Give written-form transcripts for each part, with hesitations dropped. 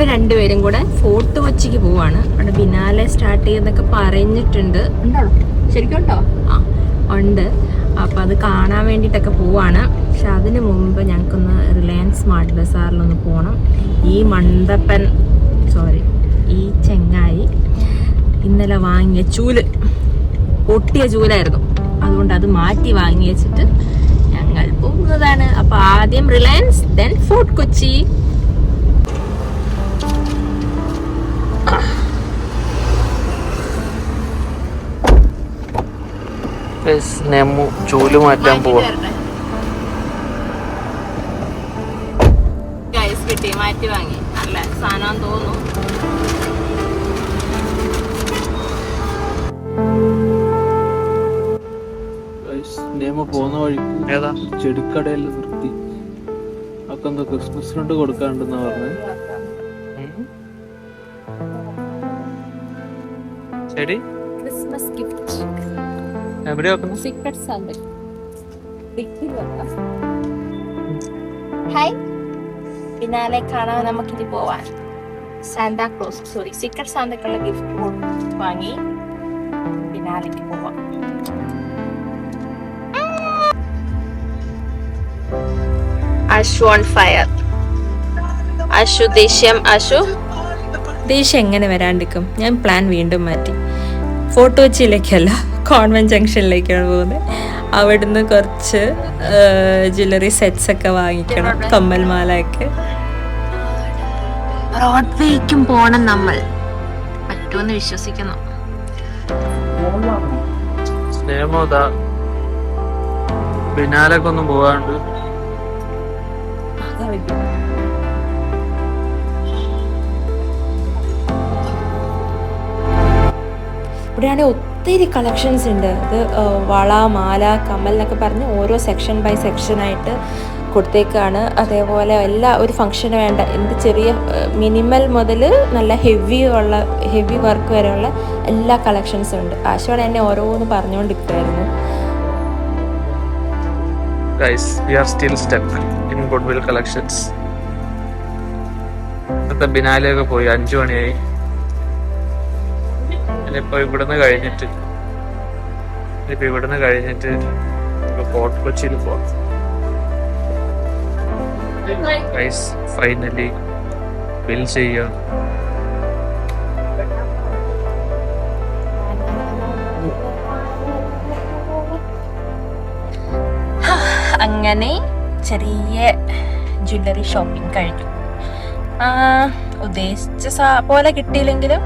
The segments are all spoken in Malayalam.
ഞങ്ങൾ രണ്ടുപേരും കൂടെ ഫോർട്ട് കൊച്ചിക്ക് പോവാണ്. അവിടെ ബിനാലെ സ്റ്റാർട്ട് ചെയ്യുന്നൊക്കെ പറഞ്ഞിട്ടുണ്ട്. ഉണ്ടോ ശരിക്കും ഉണ്ടോ? ആ ഉണ്ട്. അപ്പോൾ അത് കാണാൻ വേണ്ടിയിട്ടൊക്കെ പോവാണ്. പക്ഷെ അതിന് മുമ്പ് ഞങ്ങൾക്കൊന്ന് റിലയൻസ് സ്മാർട്ട് ബസാറിലൊന്ന് പോകണം. ഈ മണ്ടപ്പൻ ഈ ചെങ്ങായി ഇന്നലെ വാങ്ങിയ ചൂല് പൊട്ടിയ ചൂലായിരുന്നു. അതുകൊണ്ട് അത് മാറ്റി വാങ്ങി വെച്ചിട്ട് ഞങ്ങൾ പോകുന്നതാണ്. അപ്പോൾ ആദ്യം റിലയൻസ്, ദെൻ ഫോർട്ട് കൊച്ചി. ചൂല് മാറ്റാൻ പോവാ. കിട്ടി, മാറ്റി വാങ്ങി. നല്ല സാധനം തോന്നുന്നു. പോകുന്ന വഴിക്ക് ഏതാ ചെടിക്കടയിൽ നിർത്തി. അപ്പൊ എന്താ ക്രിസ്മസ് ഫ്രണ്ട് കൊടുക്കാണ്ടെന്നാ പറഞ്ഞത്. ചെടി ക്രിസ്മസ് ഗിഫ്റ്റ് എവിടെ വെക്കുന്നു? Secret Santa. ഹായ്, പിന്നാലെ കാണാൻ നമുക്കിനി പോവാൻ. സീക്രട്ട് സാന്തക്കുള്ള ഗിഫ്റ്റ് വാങ്ങി പിന്നാലേക്ക് പോവാം. Ashu on fire. അശു ദേഷ്യം. ദേഷ്യം എങ്ങനെ വരാണ്ടിരിക്കും? ഞാൻ പ്ലാൻ വീണ്ടും മാറ്റി. ഫോർട്ട് കൊച്ചിയിലേക്കല്ല, കോൺവെന്റ് ജംഗ്ഷനിലേക്കാണ് പോകുന്നത്. അവിടുന്ന് കുറച്ച് ജ്വല്ലറി സെറ്റ്സ് ഒക്കെ വാങ്ങിക്കണം, കമ്മൽ മാലയൊക്കെ. ബ്രോഡ്വേക്കും പോണം നമ്മൾ. പറ്റുമെന്ന് വിശ്വസിക്കുന്നു. സ്നേഹമോതാ പിന്നാലേക്കൊന്നും പോവാണ്ട്. ഇവിടെയാണെങ്കിൽ ഒത്തിരി കളക്ഷൻസ് ഉണ്ട്. അത് വള, മാല, കമ്മൽ എന്നൊക്കെ പറഞ്ഞ് ഓരോ സെക്ഷൻ ബൈ സെക്ഷനായിട്ട് കൊടുത്തേക്കാണ്. അതേപോലെ ഒരു ഫംഗ്ഷന് വേണ്ട എന്ത് ചെറിയ മിനിമൽ മുതൽ നല്ല ഹെവി വർക്ക് വരെയുള്ള എല്ലാ കളക്ഷൻസും ഉണ്ട്. ആശയോടെ എന്നെ ഓരോന്ന് പറഞ്ഞുകൊണ്ടിരിക്കുമായിരുന്നു. Guys, we are still stuck in Goodwill collections. ഇന്നത്തെ ബിനാലെയൊക്കെ പോയി 5 മണിയായി. ഇനിയിപ്പോ ഇവിടുന്ന് കഴിഞ്ഞിട്ട് ഫോർട്ട് കൊച്ചിയിൽ പോവാം. ഗൈസ്, ഫൈനലി ബിൽ ചെയ്യാം. അങ്ങനെ ചെറിയ ജ്വല്ലറി ഷോപ്പിംഗ് കഴിഞ്ഞു. ഉദ്ദേശിച്ച പോലെ കിട്ടിയില്ലെങ്കിലും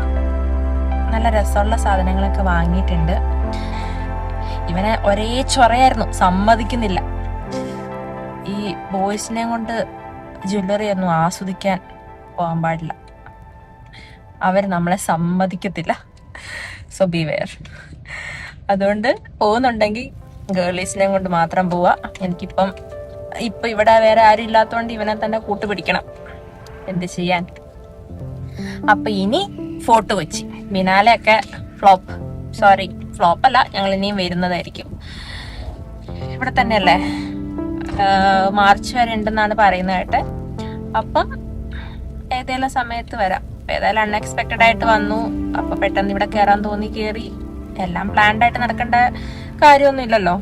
നല്ല രസമുള്ള സാധനങ്ങളൊക്കെ വാങ്ങിയിട്ടുണ്ട്. ഇവനെ ഒരേ ചൊറയായിരുന്നു, സമ്മതിക്കുന്നില്ല. ഈ ബോയ്സിനെ കൊണ്ട് ജ്വല്ലറി ഒന്നും ആസ്വദിക്കാൻ പോകാൻ പാടില്ല, അവർ നമ്മളെ സമ്മതിക്കത്തില്ല. So beware. അതുകൊണ്ട് പോകുന്നുണ്ടെങ്കിൽ ഗേളീസിനെ കൊണ്ട് മാത്രം പോവാ. എനിക്കിപ്പം ഇവിടെ വേറെ ആരും ഇല്ലാത്തതുകൊണ്ട് ഇവനെ തന്നെ കൂട്ടുപിടിക്കണം. എന്ത് ചെയ്യാൻ. അപ്പൊ ഇനി ഫോർട്ട് കൊച്ചി. ബിനാലെയൊക്കെ ഫ്ലോപ്പല്ല, ഞങ്ങൾ ഇനിയും വരുന്നതായിരിക്കും. ഇവിടെ തന്നെയല്ലേ, മാർച്ച് വരെ ഉണ്ടെന്നാണ് പറയുന്നത് കേട്ടെ. അപ്പം ഏതെങ്കിലും സമയത്ത് വരാം. ഏതായാലും അൺഎക്സ്പെക്റ്റഡ് ആയിട്ട് വന്നു. അപ്പൊ പെട്ടെന്ന് ഇവിടെ കയറാൻ തോന്നി, കയറി. എല്ലാം പ്ലാൻഡ് ആയിട്ട് നടക്കേണ്ട കാര്യമൊന്നുമില്ലല്ലോ.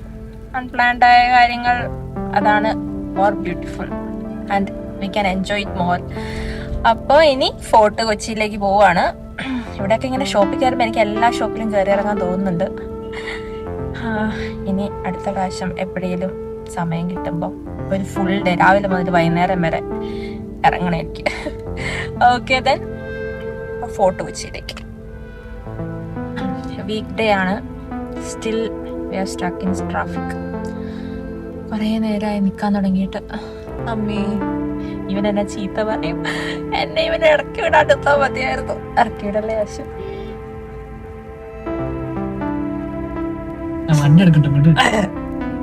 അൺപ്ലാൻഡ് ആയ കാര്യങ്ങൾ അതാണ് more beautiful and we can enjoy it more. അപ്പോൾ ഇനി ഫോർട്ട് കൊച്ചിയിലേക്ക് പോവാണ്. ഇവിടെയൊക്കെ ഇങ്ങനെ ഷോപ്പിൽ കയറുമ്പോൾ എനിക്ക് എല്ലാ ഷോപ്പിലും കയറി ഇറങ്ങാൻ തോന്നുന്നുണ്ട്. ഇനി അടുത്ത പ്രാവശ്യം എപ്പോഴേലും സമയം കിട്ടുമ്പോൾ ഒരു ഫുൾ ഡേ രാവിലെ മുതൽ വൈകുന്നേരം വരെ ഇറങ്ങണം എനിക്ക്. ഓക്കെ, ദെൻ ഫോർട്ട് കൊച്ചിയിലേക്ക്. വീക്ക് ഡേ ആണ്. Still we R stuck in traffic. കുറേ നേരമായി നിൽക്കാൻ തുടങ്ങിയിട്ട്. അമ്മേ, ഇവൻ എന്നെ ചീത്ത പറയും. എന്നെ ഇവനെ ഇറക്കി വിടാൻ എടുത്താൽ മതിയായിരുന്നു. ഇറക്കി വിടല്ലേ ആശു.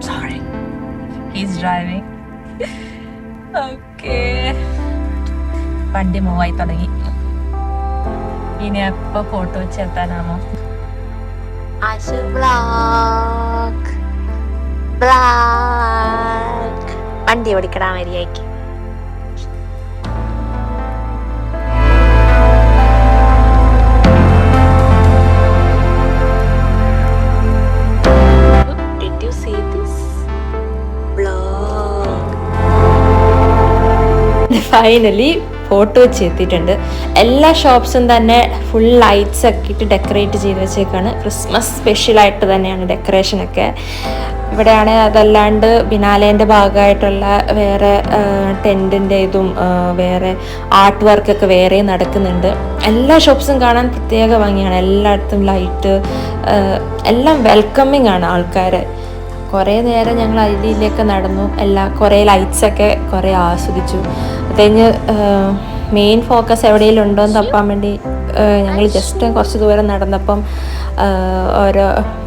Sorry, he's driving. ഓക്കെ, വണ്ടി മൂവായി തുടങ്ങി. ഇനി എപ്പോ ഫോട്ടോ വെച്ച് എത്താനാമോ? ആശു ബ്ലോഗ് വണ്ടി ഓടിക്കടാ മര്യാദയ്ക്ക്. ഫൈനലി ഫോട്ടോ വെച്ച് എത്തിയിട്ടുണ്ട്. എല്ലാ ഷോപ്സും തന്നെ ഫുൾ ലൈറ്റ്സ് ഒക്കെ ഇട്ട് ഡെക്കറേറ്റ് ചെയ്ത് വെച്ചേക്കാണ്. ക്രിസ്മസ് സ്പെഷ്യലായിട്ട് തന്നെയാണ് ഡെക്കറേഷനൊക്കെ. ഇവിടെയാണെങ്കിൽ അതല്ലാണ്ട് ബിനാലേൻ്റെ ഭാഗമായിട്ടുള്ള വേറെ ടെൻറ്റിൻ്റെ ഇതും വേറെ ആർട്ട് വർക്കൊക്കെ വേറെ നടക്കുന്നുണ്ട്. എല്ലാ ഷോപ്സും കാണാൻ പ്രത്യേക ഭംഗിയാണ്. എല്ലായിടത്തും ലൈറ്റ് എല്ലാം വെൽക്കമിങ് ആണ് ആൾക്കാരെ. കുറേ നേരം ഞങ്ങൾ അതിലേക്ക് നടന്നു. കുറേ ലൈറ്റ്സൊക്കെ കുറേ ആസ്വദിച്ചു. അത് കഴിഞ്ഞ് മെയിൻ ഫോക്കസ് എവിടെയെങ്കിലും ഉണ്ടോ എന്ന് തപ്പാൻ വേണ്ടി ഞങ്ങൾ ജസ്റ്റ് കുറച്ച് ദൂരം നടന്നപ്പം ഓരോ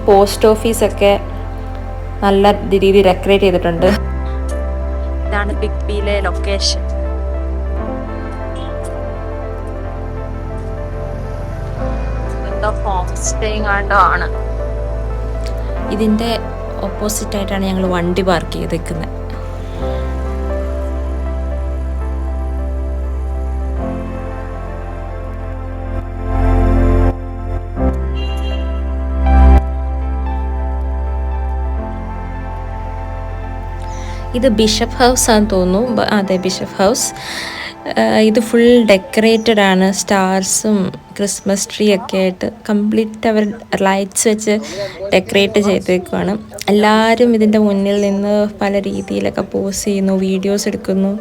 പോസ്റ്റ് ഓഫീസൊക്കെ നല്ല രീതിയിൽ ഡെക്കറേറ്റ് ചെയ്തിട്ടുണ്ട്. ഇതാണ് ബിഗ് ബിയിലെ ലൊക്കേഷൻ. എന്തോ ഹോം സ്റ്റേയും കണ്ടോ ആണ്. ഇതിൻ്റെ ഓപ്പോസിറ്റ് ആയിട്ടാണ് ഞങ്ങൾ വണ്ടി പാർക്ക് ചെയ്തേക്കുന്നത്. ഇത് ബിഷപ്പ് ഹൗസ് ആണെന്ന് തോന്നുന്നു. അതെ, ബിഷപ്പ് ഹൗസ്. ഇത് ഫുൾ ഡെക്കറേറ്റഡ് ആണ്. സ്റ്റാർസും ക്രിസ്മസ് ട്രീ ഒക്കെ ആയിട്ട് കംപ്ലീറ്റ് അവർ ലൈറ്റ്സ് വെച്ച് ഡെക്കറേറ്റ് ചെയ്തേക്കുവാണ്. എല്ലാവരും ഇതിൻ്റെ മുന്നിൽ നിന്ന് പല രീതിയിലൊക്കെ പോസ് ചെയ്യുന്നു, വീഡിയോസ് എടുക്കുന്നു.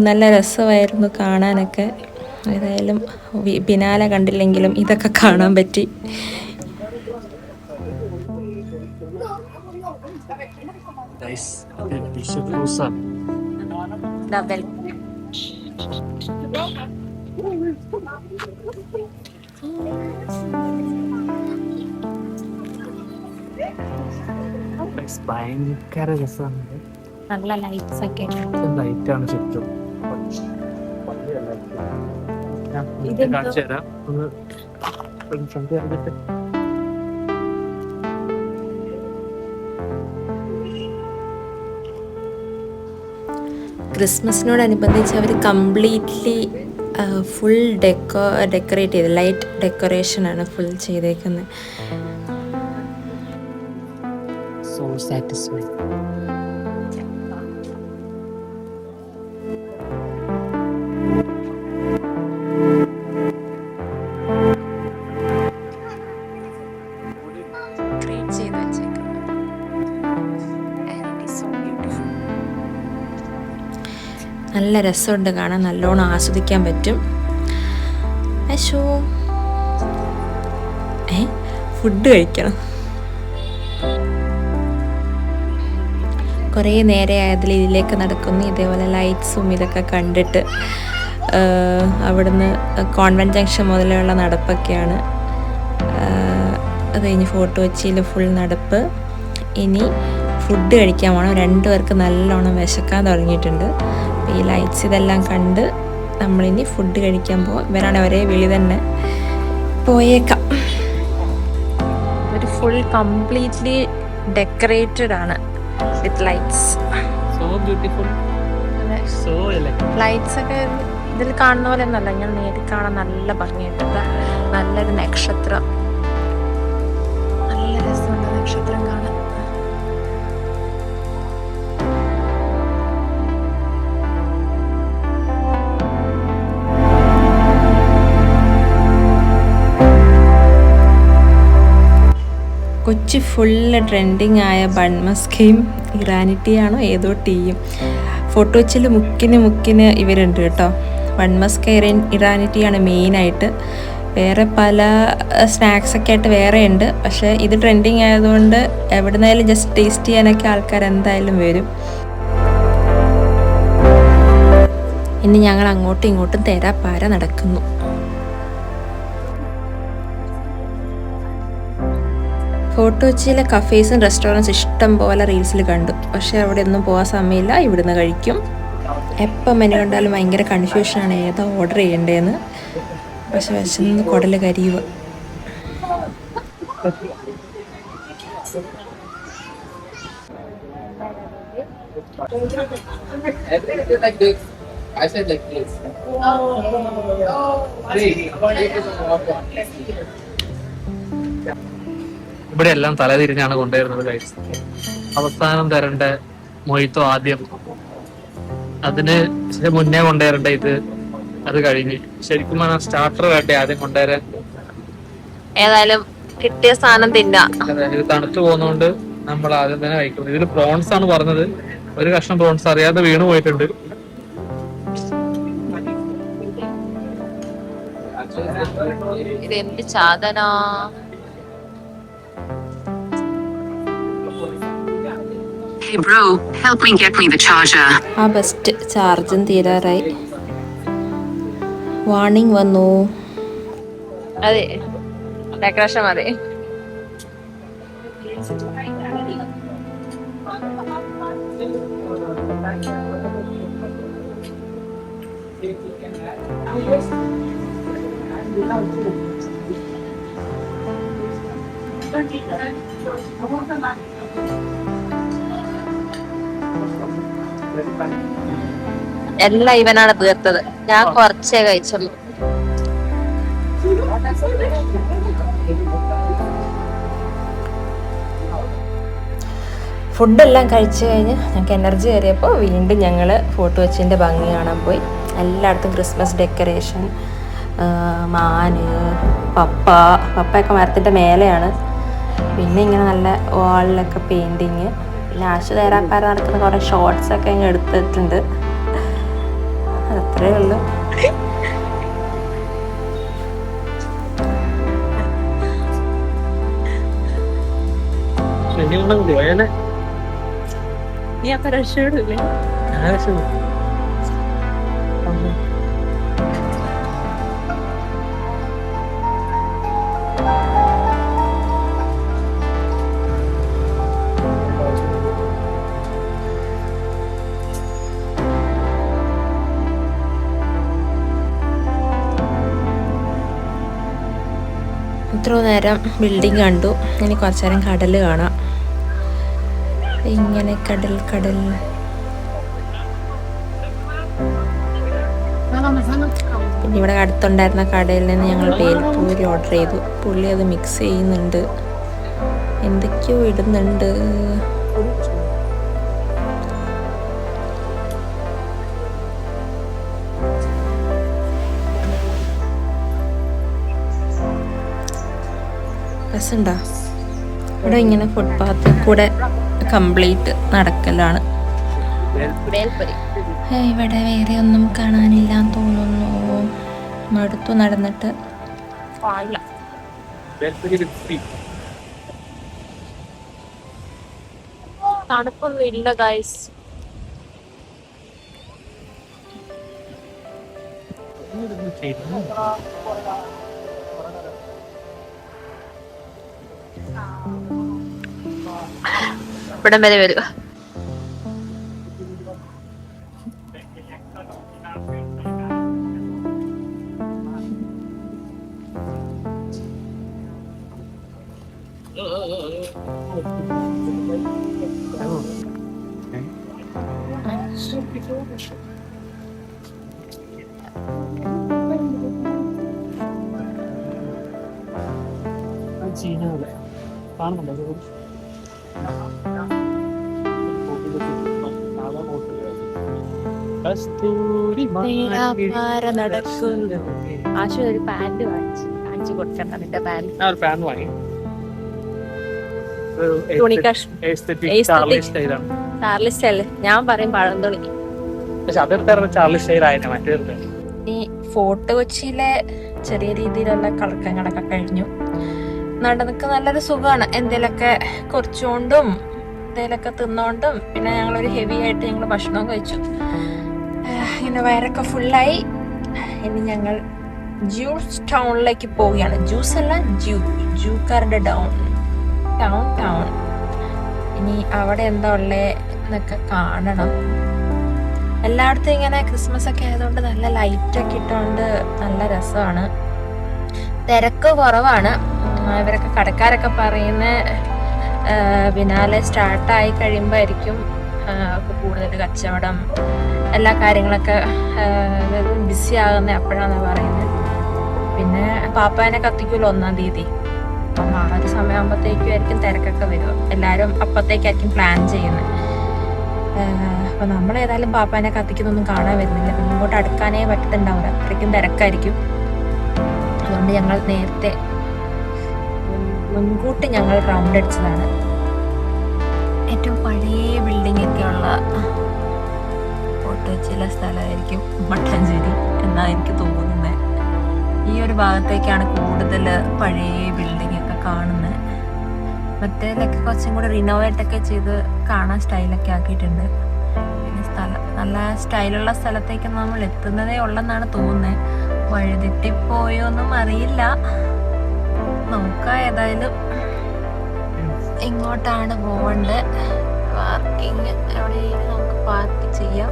നല്ല രസമായിരുന്നു കാണാനൊക്കെ. ഏതായാലും ബിനാലെ കണ്ടില്ലെങ്കിലും ഇതൊക്കെ കാണാൻ പറ്റി. ഡബൽ ഭയങ്കര രസമാണ്. നല്ല ലൈറ്റ്സ് ഒക്കെ ലൈറ്റാണ് ചുറ്റും. കാണിച്ചു തരാം. ഒന്ന് ഫ്രണ്ട് കണ്ടിട്ട് ക്രിസ്മസിനോടനുബന്ധിച്ച് അവർ കംപ്ലീറ്റ്ലി ഫുൾ ഡെക്കറേറ്റ് ചെയ്ത് ലൈറ്റ് ഡെക്കറേഷനാണ് ഫുൾ ചെയ്തേക്കുന്നത്. So satisfied. നല്ല രസമുണ്ട് കാണാൻ, നല്ലോണം ആസ്വദിക്കാൻ പറ്റും. ഫുഡ് കഴിക്കണം. കുറേ നേരെ ആയതിൽ ഇതിലേക്ക് നടക്കുന്നു. ഇതേപോലെ ലൈറ്റ്സും ഇതൊക്കെ കണ്ടിട്ട് അവിടുന്ന് കോൺവെൻറ്റ് ജംഗ്ഷൻ മുതലുള്ള നടപ്പൊക്കെയാണ്. അത് കഴിഞ്ഞ് ഫോട്ടോ വെച്ചിൽ ഫുൾ നടപ്പ്. ഇനി ഫുഡ് കഴിക്കാൻ പോകണം. 2 പേർക്ക് നല്ലോണം വിശക്കാൻ തുടങ്ങിയിട്ടുണ്ട്. ഈ ലൈറ്റ്സ് ഇതെല്ലാം കണ്ട് നമ്മളിനി ഫുഡ് കഴിക്കാൻ പോവാം. ഇവരാണ് ഒരേ വിളി തന്നെ. പോയേക്കാം. ഒരു ഫുൾ കംപ്ലീറ്റ്ലി ഡെക്കറേറ്റഡ് ആണ് with lights. So beautiful. So elegant. Lights ഒക്കെ ഇതിൽ കാണുന്ന പോലെ ഒന്നല്ല, ഞാൻ നേരിൽ കാണാൻ നല്ല ഭംഗിയായിട്ടുണ്ട്. നല്ലൊരു നക്ഷത്രം, നല്ല രസമുണ്ട് നക്ഷത്രം കാണാൻ. കൊച്ചി ഫുള്ള് ട്രെൻഡിങ് ആയ ബൺമസ്കയും ഇറാനിറ്റിയാണോ ഏതോ ടീയും. ഫോട്ടോ വെച്ചിൽ മുക്കിന് ഇവരുണ്ട് കേട്ടോ. ബൺമസ്ക ഇറാനിറ്റിയാണ് മെയിനായിട്ട്. വേറെ പല സ്നാക്സൊക്കെ ആയിട്ട് വേറെ ഉണ്ട്. പക്ഷേ ഇത് ട്രെൻഡിങ് ആയതുകൊണ്ട് എവിടുന്നായാലും ജസ്റ്റ് ടേസ്റ്റ് ചെയ്യാനൊക്കെ ആൾക്കാർ എന്തായാലും വരും. ഇനി ഞങ്ങൾ അങ്ങോട്ടും ഇങ്ങോട്ടും തേരാപ്പാര നടക്കുന്നു. ഫോട്ടോ കൊച്ചിയിലെ കഫേസും റെസ്റ്റോറൻറ്റ്സ് ഇഷ്ടം പോലെ റീൽസിൽ കണ്ടു. പക്ഷേ അവിടെ ഒന്നും പോകാൻ സമയമില്ല. ഇവിടുന്ന് കഴിക്കും. എപ്പം മെനു കണ്ടാലും ഭയങ്കര കൺഫ്യൂഷനാണ് ഏതാ ഓർഡർ ചെയ്യേണ്ടതെന്ന്. പക്ഷെ വിശന്ന് കുടല് കരിയുക. ഇവിടെ എല്ലാം തലതിരിഞ്ഞാണ് കൊണ്ടുവരുന്നത്. അവസാനം തരേണ്ട മൊയ്ത്തോ ആദ്യം അതിന് മുന്നേ കൊണ്ടുവരണ്ട ഇത്. അത് കഴിഞ്ഞ് ശരിക്കും സ്റ്റാർട്ടർ വേണ്ടേ ആദ്യം കൊണ്ടുവരാൻ. ഏതായാലും കിട്ടിയ സാധനം തിന്നാം. ഇത് തണുത്തു പോകുന്നോണ്ട് നമ്മൾ ആദ്യം തന്നെ കഴിക്കുന്നത്. ഇതിൽ പ്രോൺസ് ആണ് പറഞ്ഞത്. ഒരു കഷ്ണം പ്രോൺസ് അറിയാതെ വീണു പോയിട്ടുണ്ട്. ഇത് എന്ത് സാധനാ? Hey bro, help me get me the charger. ആ ബെസ്റ്റ് ചാർജും തീരാറായി. വാർണിംഗ് വന്നു. അതെ ഡെക്കറേഷൻ മതി. എല്ലാം ഇവനാണ് തീർത്തത്. ഞാൻ കുറച്ചേ കഴിച്ചുള്ളൂ. ഫുഡെല്ലാം കഴിച്ചു കഴിഞ്ഞ് ഞങ്ങൾക്ക് എനർജി കയറിയപ്പോൾ വീണ്ടും ഞങ്ങൾ ഫോർട്ട് കൊച്ചിൻ്റെ ഭംഗി കാണാൻ പോയി. എല്ലായിടത്തും ക്രിസ്മസ് ഡെക്കറേഷൻ, മാന്, പപ്പയൊക്കെ മരത്തിൻ്റെ മേലെയാണ്. പിന്നെ ഇങ്ങനെ നല്ല വാളിലൊക്കെ പെയിൻറ്റിങ്. പിന്നെ ആശു തേരാപ്പാര നടക്കുന്ന കുറേ ഷോർട്സൊക്കെ ഇങ്ങനെ എടുത്തിട്ടുണ്ട്. അത്രയേ ഉള്ളൂ. നീ അപ്പൊ രക്ഷപ്പെടില്ലേ? ഇത്ര നേരം ബിൽഡിംഗ് കണ്ടു. ഇനി കുറച്ചു നേരം കടൽ കാണാം. ഇങ്ങനെ കടൽ പിന്നെ ഇവിടെ അടുത്തുണ്ടായിരുന്ന കടയിൽ നിന്ന് ഞങ്ങൾ പേൽപ്പൂരി ഓർഡർ ചെയ്തു. പുള്ളി അത് മിക്സ് ചെയ്യുന്നുണ്ട്, എന്തൊക്കെയോ ഇടുന്നുണ്ട്. രസമുണ്ടോ? ഇവിടെ ഇങ്ങനെ ഫുട്പാത്തിൽ കൂടെ കംപ്ലീറ്റ് നടക്കലാണ്. ഇവിടെ വേറെ ഒന്നും കാണാനില്ലാന്ന് തോന്നുന്നു. മടുത്തു നടന്നിട്ട്. തണുപ്പൊന്നും ഇല്ല ഗൈസ്. ഇവിടം വരെ വരിക. ആശു ഒരു പാന്റ് വാങ്ങിച്ചു കൊടുക്കണ്ട. നിന്റെ പാന്റ് വാങ്ങി. Charlie style. ഞാൻ പറയും പഴം തുണി. ഈ ഫോർട്ട് കൊച്ചിയിലെ ചെറിയ രീതിയിലുള്ള കളക്കങ്ങളൊക്കെ കഴിഞ്ഞു. നടന്നൊക്കെ നല്ലൊരു സുഖമാണ്. എന്തേലൊക്കെ കുറച്ചുകൊണ്ടും എന്തേലൊക്കെ തിന്നോണ്ടും. പിന്നെ ഞങ്ങളൊരു ഹെവി ആയിട്ട് ഞങ്ങൾ ഭക്ഷണവും കഴിച്ചു. ഇങ്ങനെ വയറൊക്കെ ഫുള്ളായി. ഇനി ഞങ്ങൾ ജ്യൂസ് ടൗണിലേക്ക് പോവുകയാണ്. ജ്യൂസ് അല്ല, ജൂക്കാരുടെ ടൗൺ. ഇനി അവിടെ എന്താ ഉള്ളേ എന്നൊക്കെ കാണണം. എല്ലായിടത്തും ഇങ്ങനെ ക്രിസ്മസ് ഒക്കെ ആയതുകൊണ്ട് നല്ല ലൈറ്റൊക്കെ ഇട്ടുകൊണ്ട് നല്ല രസമാണ്. തിരക്ക് കുറവാണ്. ഇവരൊക്കെ കടക്കാരൊക്കെ പറയുന്ന പിന്നാലെ സ്റ്റാർട്ടായി കഴിയുമ്പോഴായിരിക്കും കൂടുതൽ കച്ചവടം എല്ലാ കാര്യങ്ങളൊക്കെ ബിസി ആകുന്ന അപ്പോഴാണ് പറയുന്നത്. പിന്നെ പാപ്പാനെ കത്തിക്കുമല്ലോ 1-ാം തീയതി. അപ്പം ആ ഒരു സമയമാകുമ്പോഴത്തേക്കും ആയിരിക്കും തിരക്കൊക്കെ വരിക. എല്ലാവരും അപ്പത്തേക്കായിരിക്കും പ്ലാൻ ചെയ്യുന്നത്. അപ്പോൾ നമ്മളേതായാലും പാപ്പാനെ കത്തിക്കുന്നൊന്നും കാണാൻ വരുന്നില്ല. പിന്നെ ഇങ്ങോട്ട് അടുക്കാനേ പറ്റത്തുണ്ടാവില്ല, അത്രയ്ക്കും തിരക്കായിരിക്കും. അതുകൊണ്ട് ഞങ്ങൾ നേരത്തെ മുൻകൂട്ടി ഞങ്ങൾ റൗണ്ട് അടിച്ചതാണ്. ഏറ്റവും പഴയ ബിൽഡിംഗ് ഒക്കെ ഉള്ള ചില സ്ഥലമായിരിക്കും മട്ടാഞ്ചേരി എന്നാണ് എനിക്ക് തോന്നുന്നത്. ഈ ഒരു ഭാഗത്തേക്കാണ് കൂടുതൽ പഴയ ബിൽഡിംഗ് ഒക്കെ കാണുന്നത്. മറ്റേതിലൊക്കെ കുറച്ചും കൂടെ റിനോവേറ്റ് ഒക്കെ ചെയ്ത് കാണാൻ സ്റ്റൈലൊക്കെ ആക്കിയിട്ടുണ്ട്. പിന്നെ സ്ഥലം നല്ല സ്റ്റൈലുള്ള സ്ഥലത്തേക്ക് നമ്മൾ എത്തുന്നതേ ഉള്ളെന്നാണ് തോന്നുന്നത്. വഴുതെറ്റിപ്പോയൊന്നും അറിയില്ല. നോക്കാം. ഏതായാലും ഇങ്ങോട്ടാണ് പോകേണ്ടത്. പാർക്കിങ് എവിടെയും നമുക്ക് പാർക്ക് ചെയ്യാം.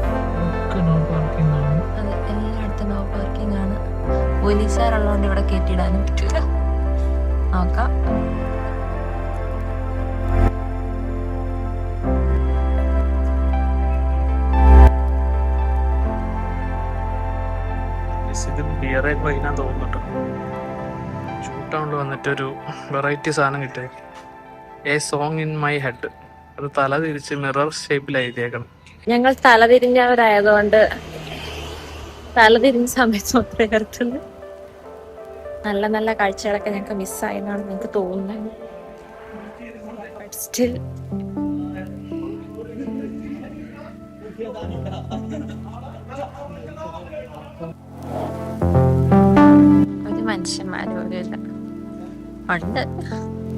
അതെ, എല്ലായിടത്തും നോ പാർക്കിംഗ് ആണ്. പോലീസുകാരുള്ളതുകൊണ്ട് ഇവിടെ കയറ്റിയിടാനും പറ്റൂല. നോക്കാം. തോന്നുന്നുട്ടോ. ഷൂട്ടൗണ്ട് വന്നിട്ടൊരു വെറൈറ്റി സാധനം കിട്ടിയ A song in my head. അത് തല തിരിച്ച് മിറർ ഷേപ്പിൽ എഴുതിയേക്കണം. ഞങ്ങൾ തലതിരിഞ്ഞവരായതുകൊണ്ട് തലതിരിഞ്ഞ സമയത്ത് മാത്രമേ എടുത്തുള്ളൂ. നല്ല നല്ല കാഴ്ചകളൊക്കെ ഞങ്ങൾക്ക് മിസ്സായെന്നാണ് നിങ്ങൾക്ക് തോന്നുന്നത്. സ്റ്റിൽ ഒരു മനുഷ്യന്മാരും ഒരു ഇല്ല. ഉണ്ട്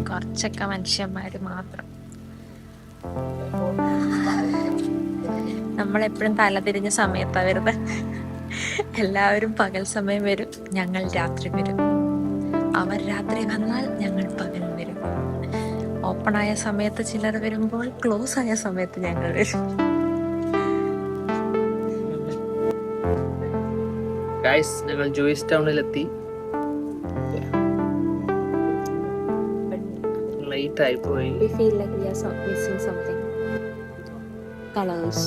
കുറച്ചൊക്കെ മനുഷ്യന്മാര് മാത്രം. നമ്മളെപ്പോഴും തലതിരിഞ്ഞ സമയത്താണ് വരുന്നത്. എല്ലാവരും പകൽ സമയം വരും, ഞങ്ങൾ രാത്രി വരും. അവർ രാത്രി വന്നാൽ ഞങ്ങൾ പകൽ വരും. ഓപ്പണായ സമയത്ത് ചിലർ വരുമ്പോൾ ക്ലോസ് ആയ സമയത്ത് ഞങ്ങൾ വരും. ഞങ്ങൾ ജോയിസ് ടൗണിലെത്തി. ലൈറ്റ് ആയി പോയി. We feel like we are missing something. Colors.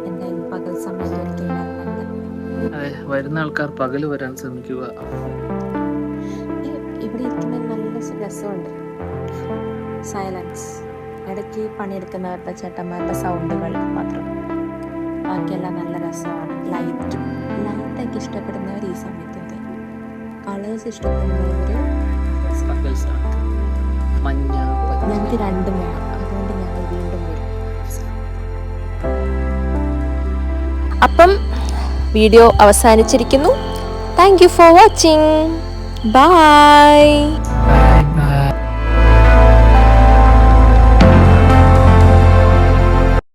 എന്തായാലും പകൽ സമയത്ത് ഒരിക്കലും വരുന്ന ആൾക്കാർ പകല് വരാൻ ശ്രമിക്കുക. ഇവിടെ ഇരിക്കുന്ന നല്ല രസമുണ്ട്. സൈലൻസ്. ഇടയ്ക്ക് പണിയെടുക്കുന്നവരുടെ ചേട്ടന്മാരുടെ സൗണ്ടുകൾ മാത്രം. ബാക്കിയെല്ലാം നല്ല രസമാണ്. ലൈറ്റൊക്കെ ഇഷ്ടപ്പെടുന്നവർ ഈ സമയത്ത് വരും. കളേഴ്സ് ഇഷ്ടപ്പെടുന്നവർ മഞ്ഞ. ഞങ്ങൾക്ക് രണ്ടും വേണം, അതുകൊണ്ട് ഞങ്ങൾ വീണ്ടും വരും. അപ്പം വീഡിയോ അവസാനിച്ചിരിക്കുന്നു. Thank you for watching. By.